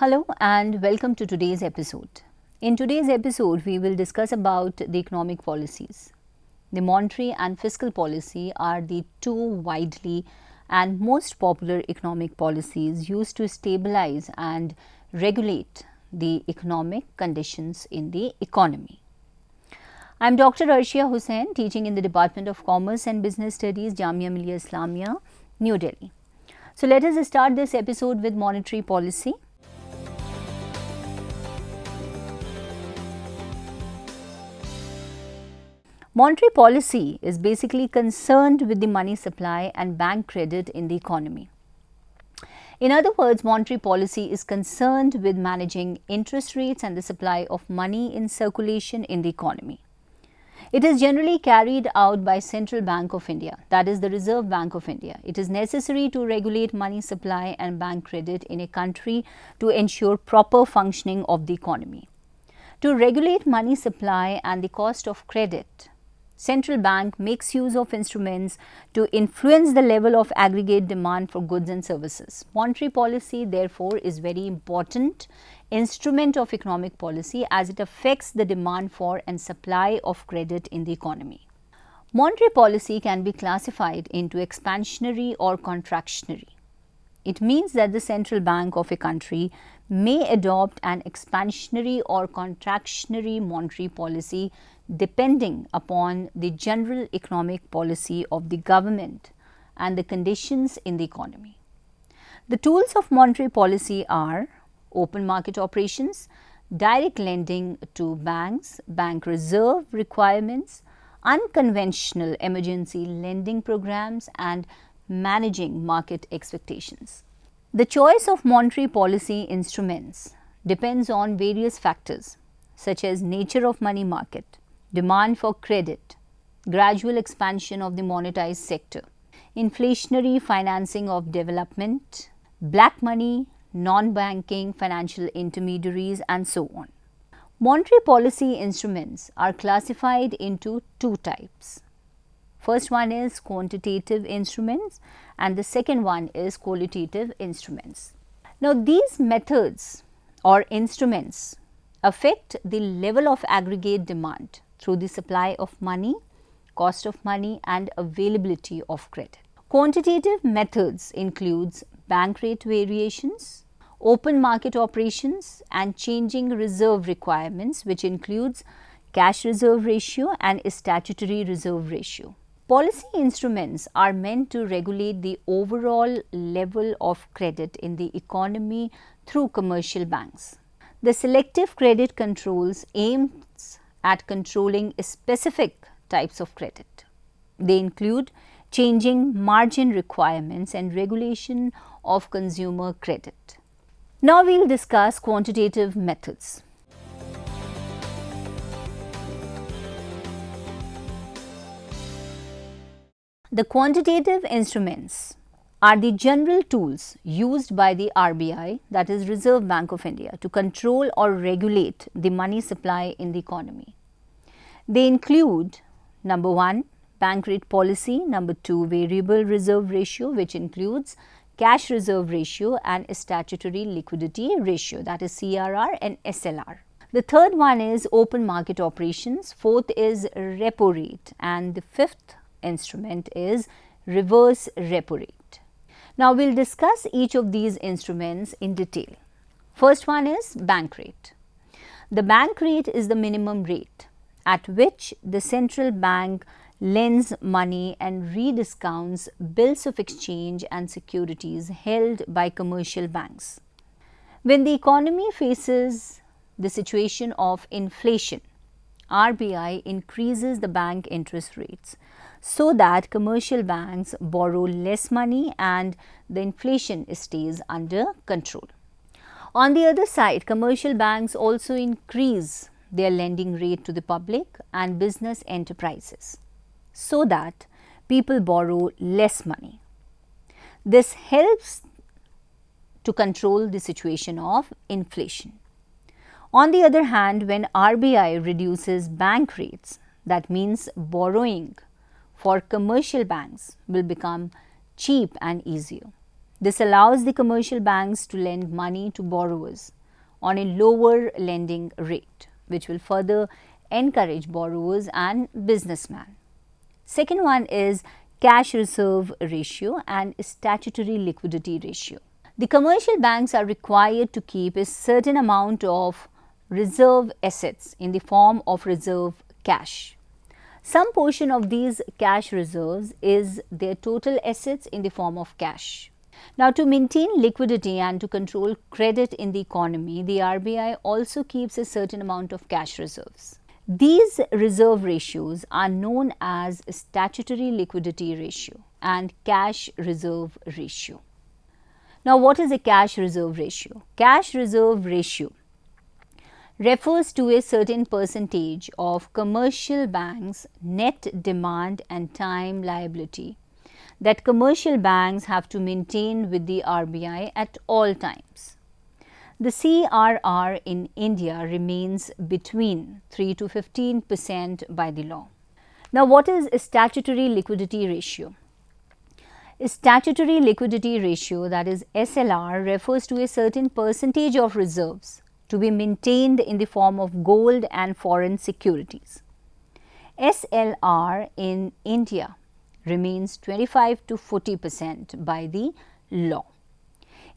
Hello and welcome to today's episode. In today's episode, we will discuss about the economic policies. The monetary and fiscal policy are the two widely and most popular economic policies used to stabilize and regulate the economic conditions in the economy. I am Dr. Arshia Hussain, teaching in the Department of Commerce and Business Studies, Jamia Millia Islamia, New Delhi. So, let us start this episode with monetary policy. Monetary policy is basically concerned with the money supply and bank credit in the economy. In other words, monetary policy is concerned with managing interest rates and the supply of money in circulation in the economy. It is generally carried out by Central Bank of India, that is the Reserve Bank of India. It is necessary to regulate money supply and bank credit in a country to ensure proper functioning of the economy. To regulate money supply and the cost of credit, Central Bank makes use of instruments to influence the level of aggregate demand for goods and services. Monetary policy, therefore, is very important instrument of economic policy as it affects the demand for and supply of credit in the economy. Monetary policy can be classified into expansionary or contractionary. It means that the central bank of a country may adopt an expansionary or contractionary monetary policy depending upon the general economic policy of the government and the conditions in the economy. The tools of monetary policy are open market operations, direct lending to banks, bank reserve requirements, unconventional emergency lending programs, and managing market expectations. The choice of monetary policy instruments depends on various factors such as nature of money market, demand for credit, gradual expansion of the monetized sector, inflationary financing of development, black money, non-banking financial intermediaries, and so on. Monetary policy instruments are classified into two types. First one is quantitative instruments and the second one is qualitative instruments. Now, these methods or instruments affect the level of aggregate demand through the supply of money, cost of money, and availability of credit. Quantitative methods includes bank rate variations, open market operations, and changing reserve requirements, which includes cash reserve ratio and statutory reserve ratio. Policy instruments are meant to regulate the overall level of credit in the economy through commercial banks. The selective credit controls aims at controlling specific types of credit. They include changing margin requirements and regulation of consumer credit. Now, we will discuss quantitative methods. The quantitative instruments are the general tools used by the RBI, that is Reserve Bank of India, to control or regulate the money supply in the economy. They include number 1, bank rate policy, number 2, variable reserve ratio, which includes cash reserve ratio and statutory liquidity ratio, that is CRR and SLR. The third one is open market operations, fourth is repo rate, and the fifth instrument is reverse repo rate. Now, we will discuss each of these instruments in detail. First one is bank rate. The bank rate is the minimum rate at which the central bank lends money and rediscounts bills of exchange and securities held by commercial banks. When the economy faces the situation of inflation, RBI increases the bank interest rates so that commercial banks borrow less money and the inflation stays under control. On the other side, commercial banks also increase their lending rate to the public and business enterprises so that people borrow less money. This helps to control the situation of inflation. On the other hand, when RBI reduces bank rates, that means borrowing for commercial banks will become cheap and easier. This allows the commercial banks to lend money to borrowers on a lower lending rate, which will further encourage borrowers and businessmen. Second one is cash reserve ratio and statutory liquidity ratio. The commercial banks are required to keep a certain amount of reserve assets in the form of reserve cash. Some portion of these cash reserves is their total assets in the form of cash. Now, to maintain liquidity and to control credit in the economy, the RBI also keeps a certain amount of cash reserves. These reserve ratios are known as statutory liquidity ratio and cash reserve ratio. Now, what is a cash reserve ratio? Cash reserve ratio refers to a certain percentage of commercial banks' net demand and time liability that commercial banks have to maintain with the RBI at all times. The CRR in India remains between 3 to 15% by the law. Now, what is a statutory liquidity ratio? A statutory liquidity ratio, that is SLR, refers to a certain percentage of reserves to be maintained in the form of gold and foreign securities. SLR in India remains 25 to 40% by the law.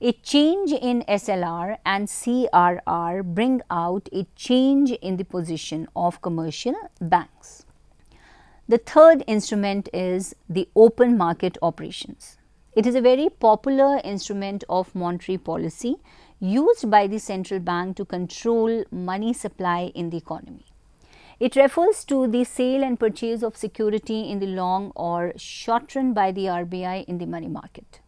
A change in SLR and CRR bring out a change in the position of commercial banks. The third instrument is the open market operations. It is a very popular instrument of monetary policy used by the central bank to control money supply in the economy. It refers to the sale and purchase of security in the long or short run by the RBI in the money market.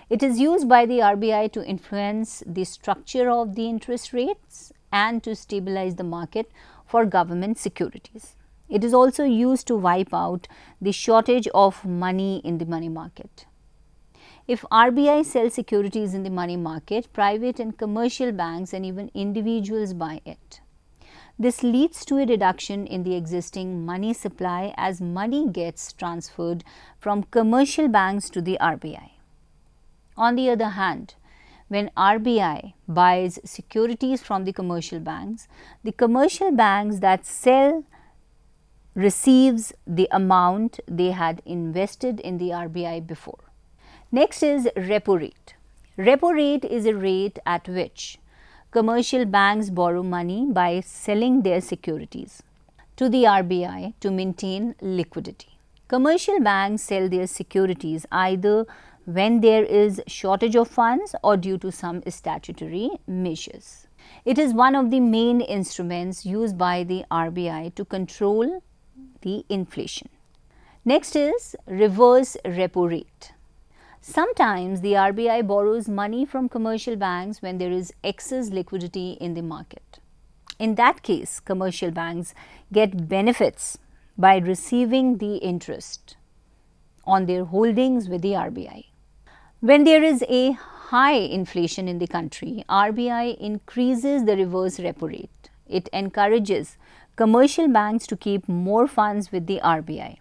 It is used by the RBI to influence the structure of the interest rates and to stabilize the market for government securities. It is also used to wipe out the shortage of money in the money market. If RBI sells securities in the money market, private and commercial banks and even individuals buy it. This leads to a reduction in the existing money supply as money gets transferred from commercial banks to the RBI. On the other hand, when RBI buys securities from the commercial banks that sell receives the amount they had invested in the RBI before. Next is repo rate. Repo rate is a rate at which commercial banks borrow money by selling their securities to the RBI to maintain liquidity. Commercial banks sell their securities either when there is shortage of funds or due to some statutory measures. It is one of the main instruments used by the RBI to control the inflation. Next is reverse repo rate. Sometimes the RBI borrows money from commercial banks when there is excess liquidity in the market. In that case, commercial banks get benefits by receiving the interest on their holdings with the RBI. When there is a high inflation in the country, RBI increases the reverse repo rate. It encourages commercial banks to keep more funds with the RBI,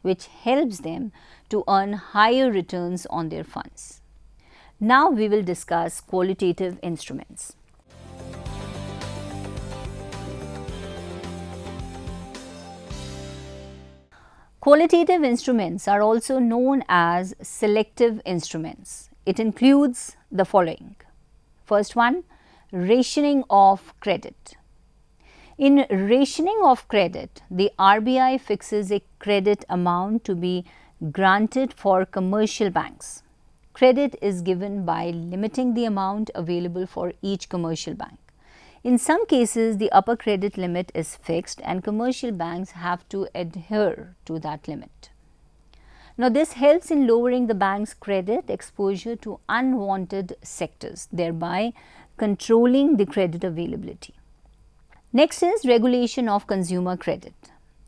which helps them to earn higher returns on their funds. Now we will discuss qualitative instruments. Qualitative instruments are also known as selective instruments. It includes the following. First one, rationing of credit. In rationing of credit, the RBI fixes a credit amount to be granted for commercial banks. Credit is given by limiting the amount available for each commercial bank. In some cases, the upper credit limit is fixed and commercial banks have to adhere to that limit. Now, this helps in lowering the bank's credit exposure to unwanted sectors, thereby controlling the credit availability. Next is regulation of consumer credit.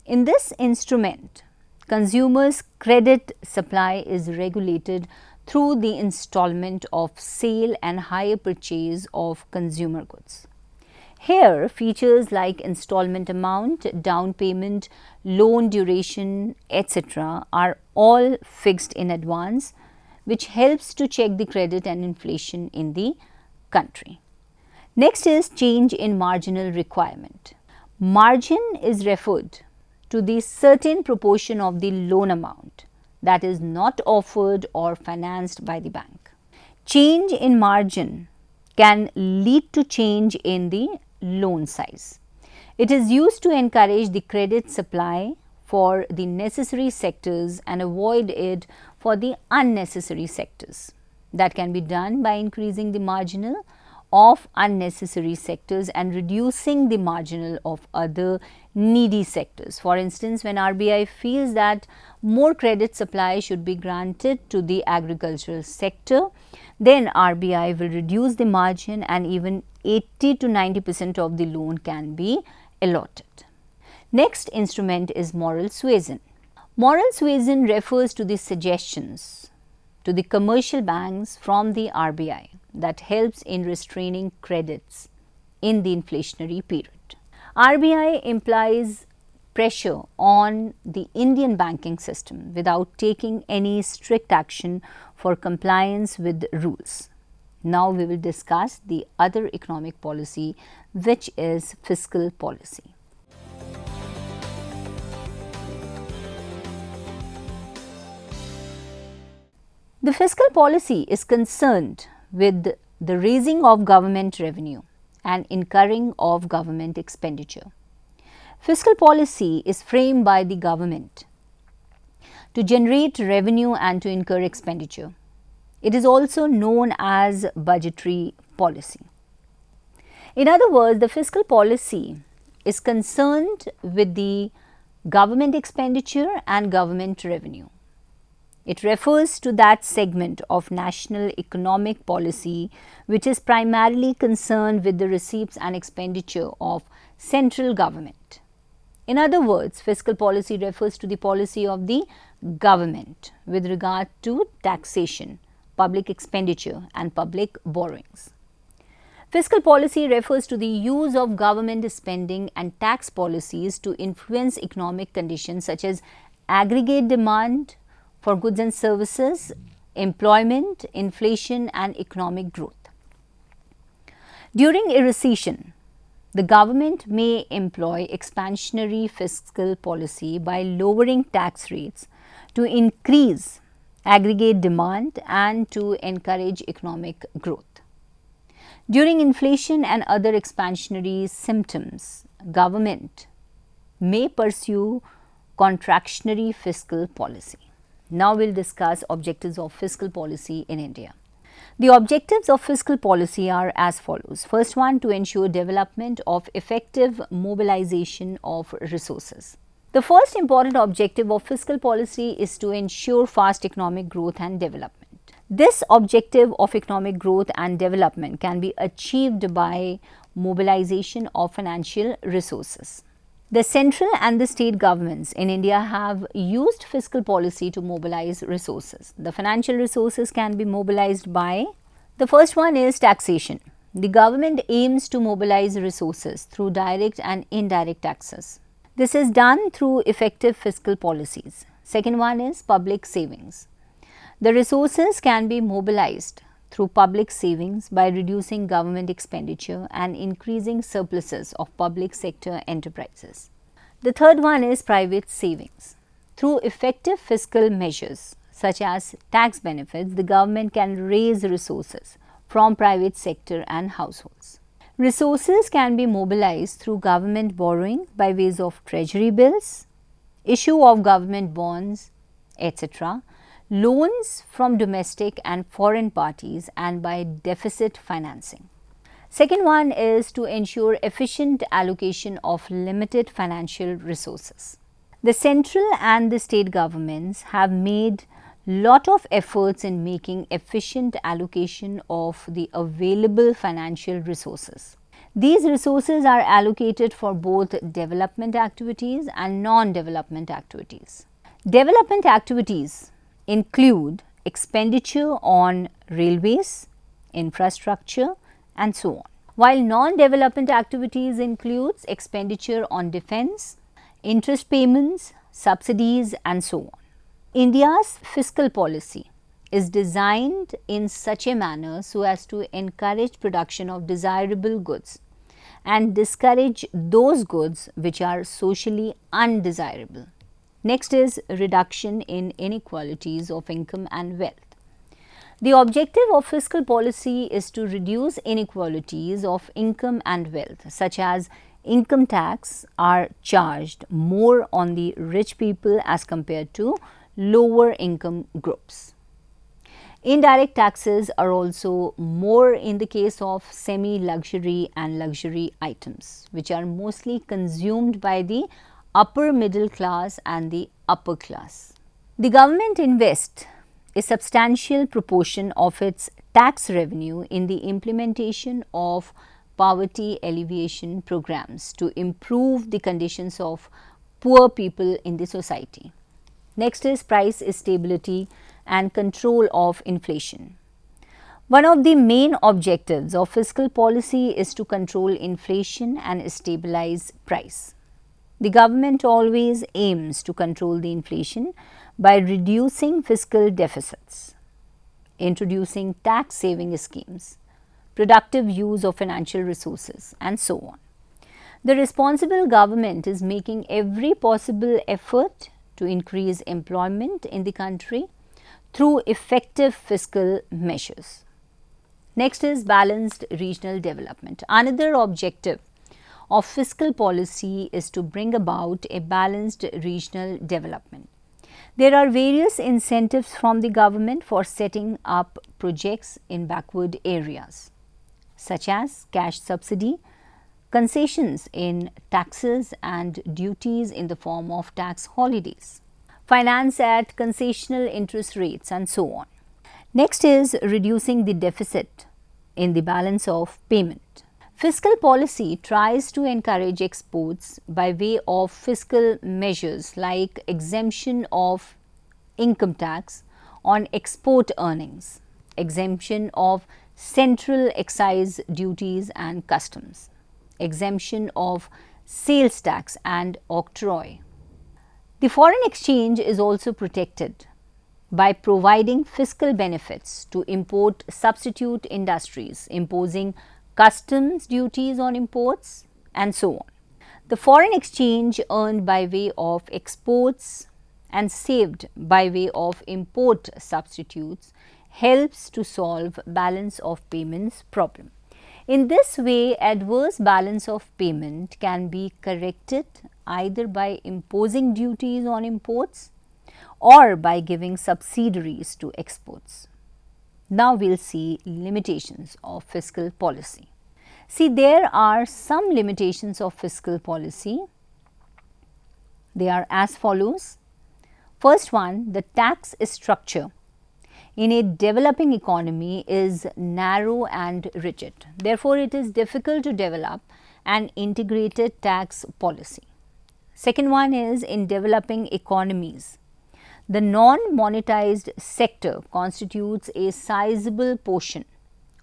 In this instrument, consumers' credit supply is regulated through the installment of sale and hire purchase of consumer goods. Here, features like installment amount, down payment, loan duration, etc. are all fixed in advance, which helps to check the credit and inflation in the country. Next is change in marginal requirement. Margin is referred to the certain proportion of the loan amount that is not offered or financed by the bank. Change in margin can lead to change in the loan size. It is used to encourage the credit supply for the necessary sectors and avoid it for the unnecessary sectors. That can be done by increasing the marginal of unnecessary sectors and reducing the marginal of other needy sectors. For instance, when RBI feels that more credit supply should be granted to the agricultural sector, then RBI will reduce the margin and even 80 to 90% of the loan can be allotted. Next instrument is moral suasion. Moral suasion refers to the suggestions to the commercial banks from the RBI that helps in restraining credits in the inflationary period. RBI implies pressure on the Indian banking system without taking any strict action for compliance with rules. Now we will discuss the other economic policy, which is fiscal policy. The fiscal policy is concerned with the raising of government revenue and incurring of government expenditure. Fiscal policy is framed by the government to generate revenue and to incur expenditure. It is also known as budgetary policy. In other words, the fiscal policy is concerned with the government expenditure and government revenue. It refers to that segment of national economic policy which is primarily concerned with the receipts and expenditure of central government. In other words, fiscal policy refers to the policy of the government with regard to taxation, public expenditure and public borrowings. Fiscal policy refers to the use of government spending and tax policies to influence economic conditions such as aggregate demand for goods and services, employment, inflation and economic growth. During a recession, the government may employ expansionary fiscal policy by lowering tax rates to increase aggregate demand and to encourage economic growth. During inflation and other expansionary symptoms, government may pursue contractionary fiscal policy. Now we will discuss objectives of fiscal policy in India. The objectives of fiscal policy are as follows. First one, to ensure development of effective mobilization of resources. The first important objective of fiscal policy is to ensure fast economic growth and development. This objective of economic growth and development can be achieved by mobilization of financial resources. The central and the state governments in India have used fiscal policy to mobilize resources. The financial resources can be mobilized by, the first one is taxation. The government aims to mobilize resources through direct and indirect taxes. This is done through effective fiscal policies. Second one is public savings. The resources can be mobilized through public savings by reducing government expenditure and increasing surpluses of public sector enterprises. The third one is private savings. Through effective fiscal measures such as tax benefits, the government can raise resources from private sector and households. Resources can be mobilized through government borrowing by ways of treasury bills, issue of government bonds, etc., loans from domestic and foreign parties, and by deficit financing. Second one is to ensure efficient allocation of limited financial resources. The central and the state governments have made lot of efforts in making efficient allocation of the available financial resources. These resources are allocated for both development activities and non-development activities. Development activities include expenditure on railways, infrastructure, and so on, while non-development activities includes expenditure on defense, interest payments, subsidies, and so on. India's fiscal policy is designed in such a manner so as to encourage production of desirable goods and discourage those goods which are socially undesirable. Next is reduction in inequalities of income and wealth. The objective of fiscal policy is to reduce inequalities of income and wealth, such as income tax are charged more on the rich people as compared to lower income groups. Indirect taxes are also more in the case of semi-luxury and luxury items, which are mostly consumed by the upper middle class and the upper class. The government invests a substantial proportion of its tax revenue in the implementation of poverty alleviation programs to improve the conditions of poor people in the society. Next is price stability and control of inflation. One of the main objectives of fiscal policy is to control inflation and stabilize price. The government always aims to control the inflation by reducing fiscal deficits, introducing tax saving schemes, productive use of financial resources, and so on. The responsible government is making every possible effort to increase employment in the country through effective fiscal measures. Next is balanced regional development. Another objective of fiscal policy is to bring about a balanced regional development. There are various incentives from the government for setting up projects in backward areas, such as cash subsidy, concessions in taxes and duties in the form of tax holidays, finance at concessional interest rates, and so on. Next is reducing the deficit in the balance of payment. Fiscal policy tries to encourage exports by way of fiscal measures like exemption of income tax on export earnings, exemption of central excise duties and customs, exemption of sales tax and octroi. The foreign exchange is also protected by providing fiscal benefits to import substitute industries, imposing customs duties on imports, and so on. The foreign exchange earned by way of exports and saved by way of import substitutes helps to solve balance of payments problem. In this way, adverse balance of payment can be corrected either by imposing duties on imports or by giving subsidies to exports. Now, we will see limitations of fiscal policy. See, there are some limitations of fiscal policy. They are as follows. First one, the tax structure in a developing economy is narrow and rigid. Therefore, it is difficult to develop an integrated tax policy. Second one is in developing economies, the non-monetized sector constitutes a sizable portion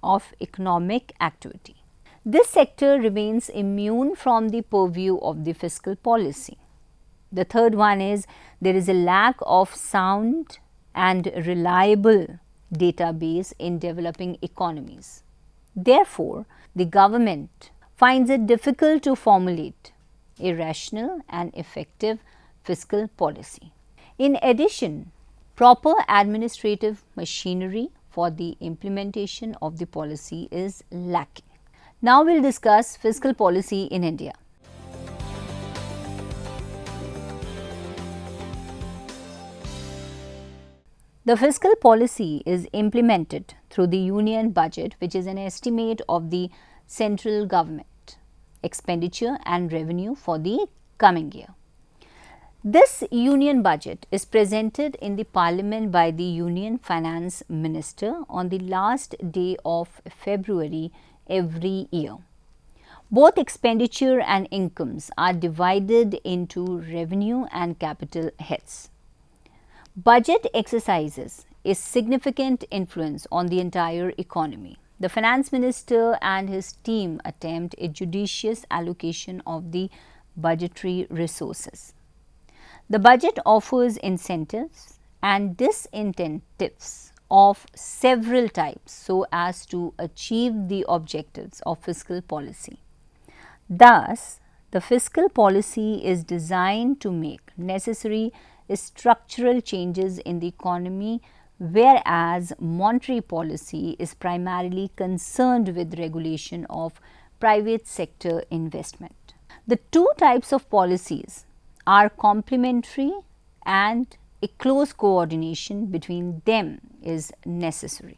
of economic activity. This sector remains immune from the purview of the fiscal policy. The third one is there is a lack of sound and reliable database in developing economies. Therefore, the government finds it difficult to formulate a rational and effective fiscal policy. In addition, proper administrative machinery for the implementation of the policy is lacking. Now we will discuss fiscal policy in India. The fiscal policy is implemented through the union budget, which is an estimate of the central government expenditure and revenue for the coming year. This union budget is presented in the parliament by the union finance minister on the last day of February every year. Both expenditure and incomes are divided into revenue and capital heads. Budget exercises a significant influence on the entire economy. The finance minister and his team attempt a judicious allocation of the budgetary resources. The budget offers incentives and disincentives of several types so as to achieve the objectives of fiscal policy. Thus, the fiscal policy is designed to make necessary structural changes in the economy, whereas monetary policy is primarily concerned with regulation of private sector investment. The two types of policies are complementary and a close coordination between them is necessary.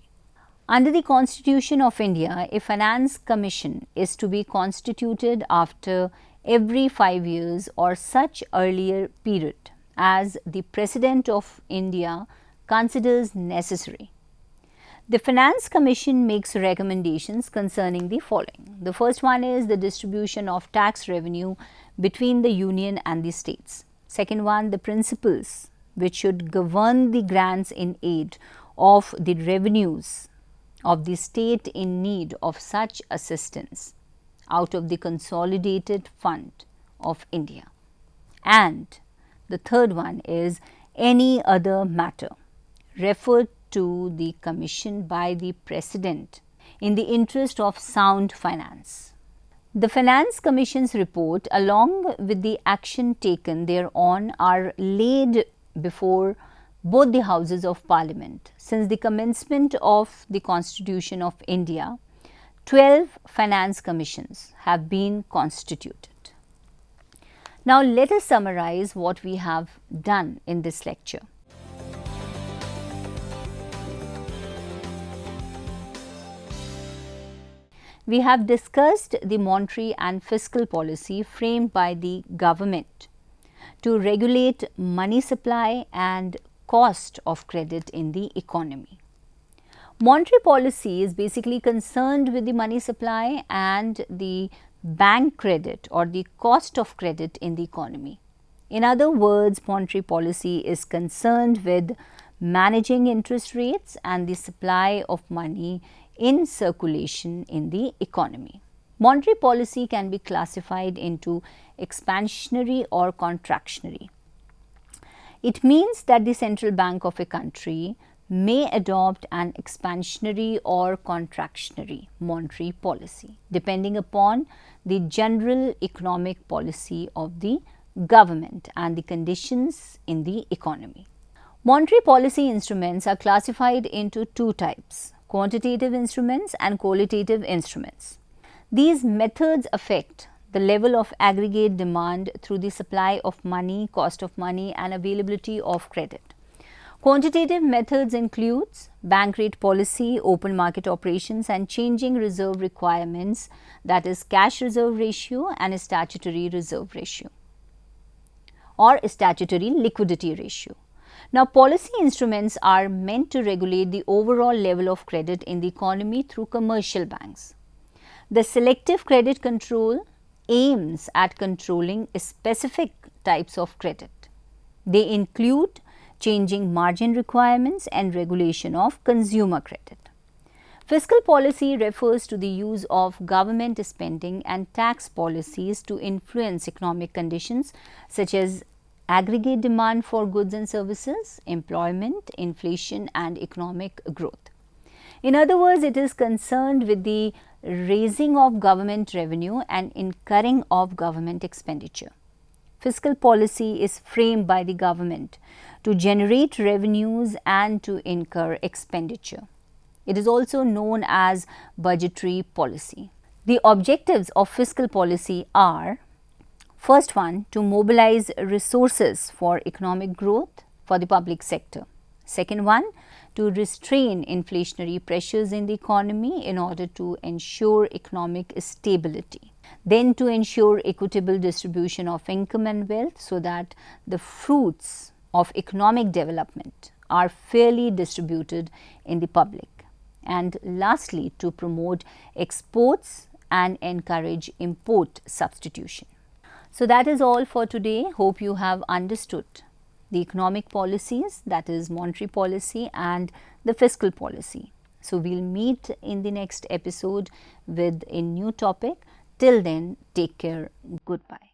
Under the Constitution of India, a finance commission is to be constituted after every 5 years or such earlier period as the President of India considers necessary. The Finance Commission makes recommendations concerning the following. The first one is the distribution of tax revenue between the union and the states. Second one, the principles which should govern the grants in aid of the revenues of the state in need of such assistance out of the consolidated fund of India. And the third one is any other matter referred to the commission by the President in the interest of sound finance. The Finance Commission's report along with the action taken thereon are laid before both the Houses of Parliament. Since the commencement of the Constitution of India, 12 Finance Commissions have been constituted. Now, let us summarize what we have done in this lecture. We have discussed the monetary and fiscal policy framed by the government to regulate money supply and cost of credit in the economy. Monetary policy is basically concerned with the money supply and the bank credit or the cost of credit in the economy. In other words, monetary policy is concerned with managing interest rates and the supply of money in circulation in the economy. Monetary policy can be classified into expansionary or contractionary. It means that the central bank of a country may adopt an expansionary or contractionary monetary policy depending upon the general economic policy of the government and the conditions in the economy. Monetary policy instruments are classified into two types: quantitative instruments and qualitative instruments. These methods affect the level of aggregate demand through the supply of money, cost of money and availability of credit. Quantitative methods includes bank rate policy, open market operations and changing reserve requirements, that is cash reserve ratio and statutory reserve ratio or statutory liquidity ratio. Now, policy instruments are meant to regulate the overall level of credit in the economy through commercial banks. The selective credit control aims at controlling specific types of credit. They include changing margin requirements and regulation of consumer credit. Fiscal policy refers to the use of government spending and tax policies to influence economic conditions such as aggregate demand for goods and services, employment, inflation and economic growth. In other words, it is concerned with the raising of government revenue and incurring of government expenditure. Fiscal policy is framed by the government to generate revenues and to incur expenditure. It is also known as budgetary policy. The objectives of fiscal policy are: first one, to mobilize resources for economic growth for the public sector. Second one, to restrain inflationary pressures in the economy in order to ensure economic stability. Then to ensure equitable distribution of income and wealth so that the fruits of economic development are fairly distributed in the public. And lastly, to promote exports and encourage import substitution. So that is all for today. Hope you have understood the economic policies, that is monetary policy and the fiscal policy. So we'll meet in the next episode with a new topic. Till then, take care. Goodbye.